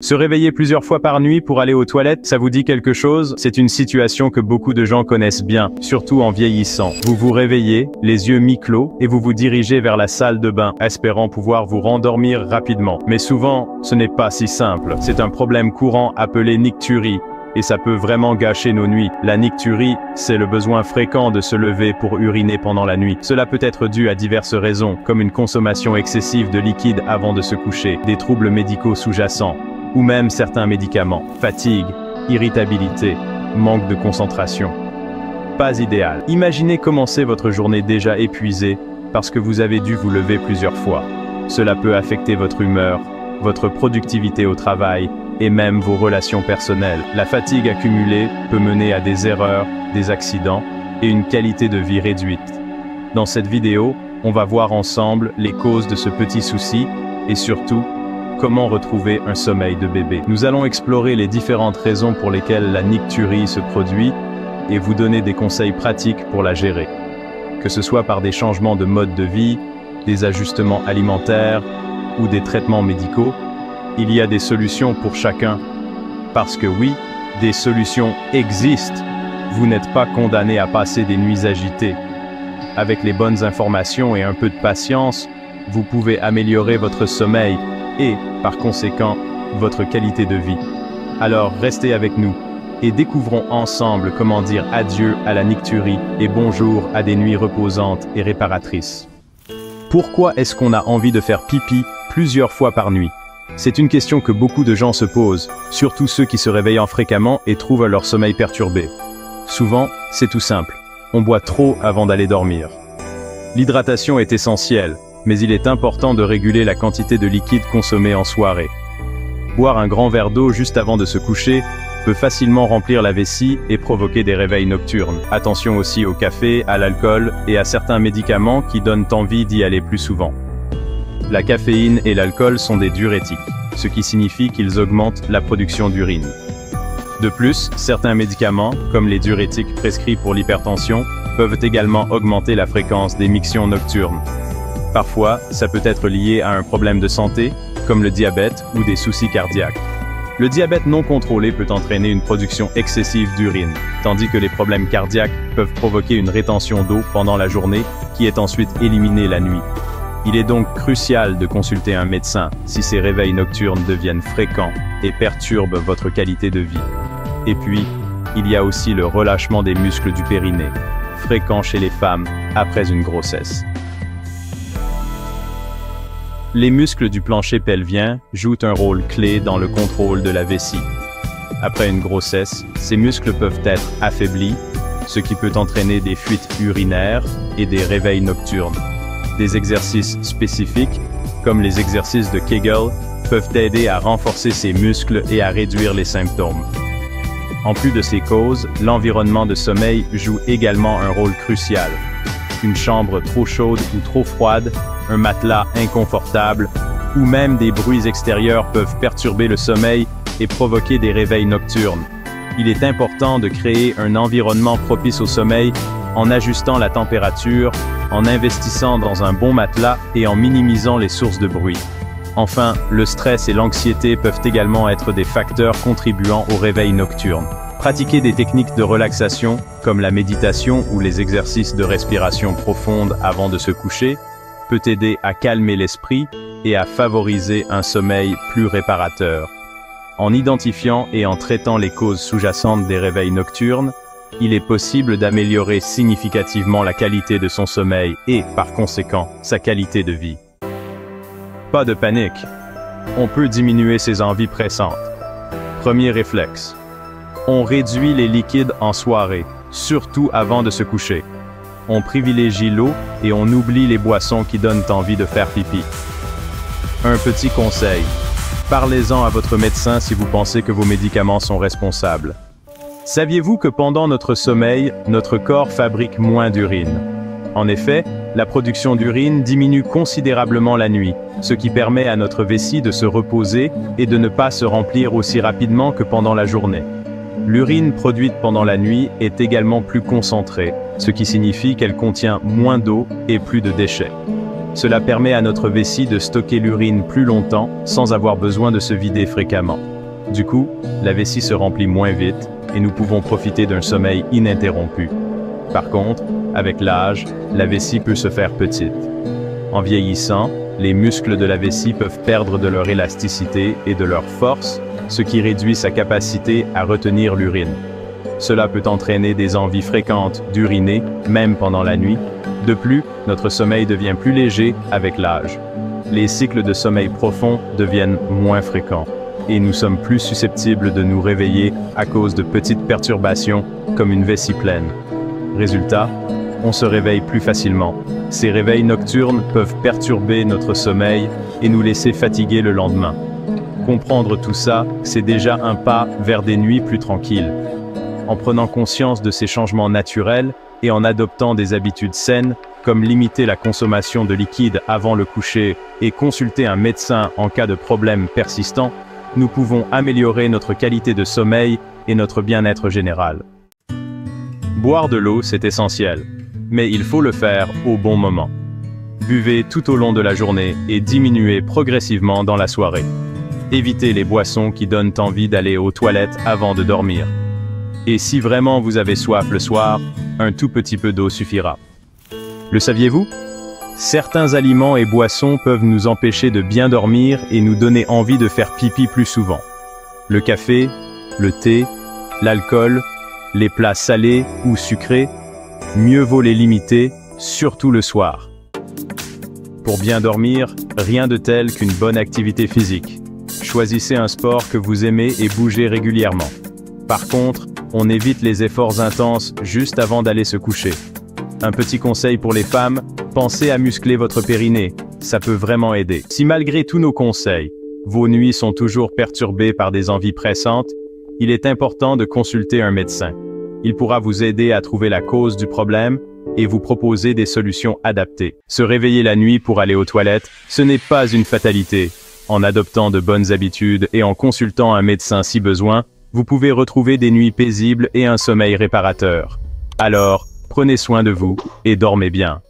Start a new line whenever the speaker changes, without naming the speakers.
Se réveiller plusieurs fois par nuit pour aller aux toilettes, ça vous dit quelque chose? C'est une situation que beaucoup de gens connaissent bien, surtout en vieillissant. Vous vous réveillez, les yeux mi-clos, et vous vous dirigez vers la salle de bain, espérant pouvoir vous rendormir rapidement. Mais souvent, ce n'est pas si simple. C'est un problème courant appelé nicturie, et ça peut vraiment gâcher nos nuits. La nicturie, c'est le besoin fréquent de se lever pour uriner pendant la nuit. Cela peut être dû à diverses raisons, comme une consommation excessive de liquide avant de se coucher, des troubles médicaux sous-jacents, ou même certains médicaments, fatigue, irritabilité, manque de concentration. Pas idéal. Imaginez commencer votre journée déjà épuisée parce que vous avez dû vous lever plusieurs fois. Cela peut affecter votre humeur, votre productivité au travail et même vos relations personnelles. La fatigue accumulée peut mener à des erreurs, des accidents et une qualité de vie réduite. Dans cette vidéo, on va voir ensemble les causes de ce petit souci et surtout, comment retrouver un sommeil de bébé. Nous allons explorer les différentes raisons pour lesquelles la nicturie se produit et vous donner des conseils pratiques pour la gérer. Que ce soit par des changements de mode de vie, des ajustements alimentaires ou des traitements médicaux, il y a des solutions pour chacun. Parce que oui, des solutions existent. Vous n'êtes pas condamné à passer des nuits agitées. Avec les bonnes informations et un peu de patience, vous pouvez améliorer votre sommeil et, par conséquent, votre qualité de vie. Alors restez avec nous et découvrons ensemble comment dire adieu à la nicturie et bonjour à des nuits reposantes et réparatrices. Pourquoi est-ce qu'on a envie de faire pipi plusieurs fois par nuit? C'est une question que beaucoup de gens se posent, surtout ceux qui se réveillent fréquemment et trouvent leur sommeil perturbé. Souvent, c'est tout simple, on boit trop avant d'aller dormir. L'hydratation est essentielle, mais il est important de réguler la quantité de liquide consommée en soirée. Boire un grand verre d'eau juste avant de se coucher peut facilement remplir la vessie et provoquer des réveils nocturnes. Attention aussi au café, à l'alcool et à certains médicaments qui donnent envie d'y aller plus souvent. La caféine et l'alcool sont des diurétiques, ce qui signifie qu'ils augmentent la production d'urine. De plus, certains médicaments, comme les diurétiques prescrits pour l'hypertension, peuvent également augmenter la fréquence d'émissions nocturnes. Parfois, ça peut être lié à un problème de santé, comme le diabète ou des soucis cardiaques. Le diabète non contrôlé peut entraîner une production excessive d'urine, tandis que les problèmes cardiaques peuvent provoquer une rétention d'eau pendant la journée, qui est ensuite éliminée la nuit. Il est donc crucial de consulter un médecin si ces réveils nocturnes deviennent fréquents et perturbent votre qualité de vie. Et puis, il y a aussi le relâchement des muscles du périnée, fréquent chez les femmes après une grossesse. Les muscles du plancher pelvien jouent un rôle clé dans le contrôle de la vessie. Après une grossesse, ces muscles peuvent être affaiblis, ce qui peut entraîner des fuites urinaires et des réveils nocturnes. Des exercices spécifiques, comme les exercices de Kegel, peuvent aider à renforcer ces muscles et à réduire les symptômes. En plus de ces causes, l'environnement de sommeil joue également un rôle crucial. Une chambre trop chaude ou trop froide, un matelas inconfortable, ou même des bruits extérieurs peuvent perturber le sommeil et provoquer des réveils nocturnes. Il est important de créer un environnement propice au sommeil en ajustant la température, en investissant dans un bon matelas et en minimisant les sources de bruit. Enfin, le stress et l'anxiété peuvent également être des facteurs contribuant au réveil nocturne. Pratiquer des techniques de relaxation, comme la méditation ou les exercices de respiration profonde avant de se coucher, peut aider à calmer l'esprit et à favoriser un sommeil plus réparateur. En identifiant et en traitant les causes sous-jacentes des réveils nocturnes, il est possible d'améliorer significativement la qualité de son sommeil et, par conséquent, sa qualité de vie. Pas de panique. On peut diminuer ses envies pressantes. Premier réflexe. On réduit les liquides en soirée, surtout avant de se coucher. On privilégie l'eau et on oublie les boissons qui donnent envie de faire pipi. Un petit conseil. Parlez-en à votre médecin si vous pensez que vos médicaments sont responsables. Saviez-vous que pendant notre sommeil, notre corps fabrique moins d'urine? En effet, la production d'urine diminue considérablement la nuit, ce qui permet à notre vessie de se reposer et de ne pas se remplir aussi rapidement que pendant la journée. L'urine produite pendant la nuit est également plus concentrée, ce qui signifie qu'elle contient moins d'eau et plus de déchets. Cela permet à notre vessie de stocker l'urine plus longtemps sans avoir besoin de se vider fréquemment. Du coup, la vessie se remplit moins vite et nous pouvons profiter d'un sommeil ininterrompu. Par contre, avec l'âge, la vessie peut se faire petite. En vieillissant, les muscles de la vessie peuvent perdre de leur élasticité et de leur force, ce qui réduit sa capacité à retenir l'urine. Cela peut entraîner des envies fréquentes d'uriner, même pendant la nuit. De plus, notre sommeil devient plus léger avec l'âge. Les cycles de sommeil profond deviennent moins fréquents, et nous sommes plus susceptibles de nous réveiller à cause de petites perturbations, comme une vessie pleine. Résultat, on se réveille plus facilement. Ces réveils nocturnes peuvent perturber notre sommeil et nous laisser fatigués le lendemain. Comprendre tout ça, c'est déjà un pas vers des nuits plus tranquilles. En prenant conscience de ces changements naturels et en adoptant des habitudes saines, comme limiter la consommation de liquide avant le coucher et consulter un médecin en cas de problème persistant, nous pouvons améliorer notre qualité de sommeil et notre bien-être général. Boire de l'eau, c'est essentiel, mais il faut le faire au bon moment. Buvez tout au long de la journée et diminuez progressivement dans la soirée. Évitez les boissons qui donnent envie d'aller aux toilettes avant de dormir. Et si vraiment vous avez soif le soir, un tout petit peu d'eau suffira. Le saviez-vous? Certains aliments et boissons peuvent nous empêcher de bien dormir et nous donner envie de faire pipi plus souvent. Le café, le thé, l'alcool, les plats salés ou sucrés, mieux vaut les limiter, surtout le soir. Pour bien dormir, rien de tel qu'une bonne activité physique. Choisissez un sport que vous aimez et bougez régulièrement. Par contre, on évite les efforts intenses juste avant d'aller se coucher. Un petit conseil pour les femmes, pensez à muscler votre périnée, ça peut vraiment aider. Si malgré tous nos conseils, vos nuits sont toujours perturbées par des envies pressantes, il est important de consulter un médecin. Il pourra vous aider à trouver la cause du problème et vous proposer des solutions adaptées. Se réveiller la nuit pour aller aux toilettes, ce n'est pas une fatalité. En adoptant de bonnes habitudes et en consultant un médecin si besoin, vous pouvez retrouver des nuits paisibles et un sommeil réparateur. Alors, prenez soin de vous et dormez bien.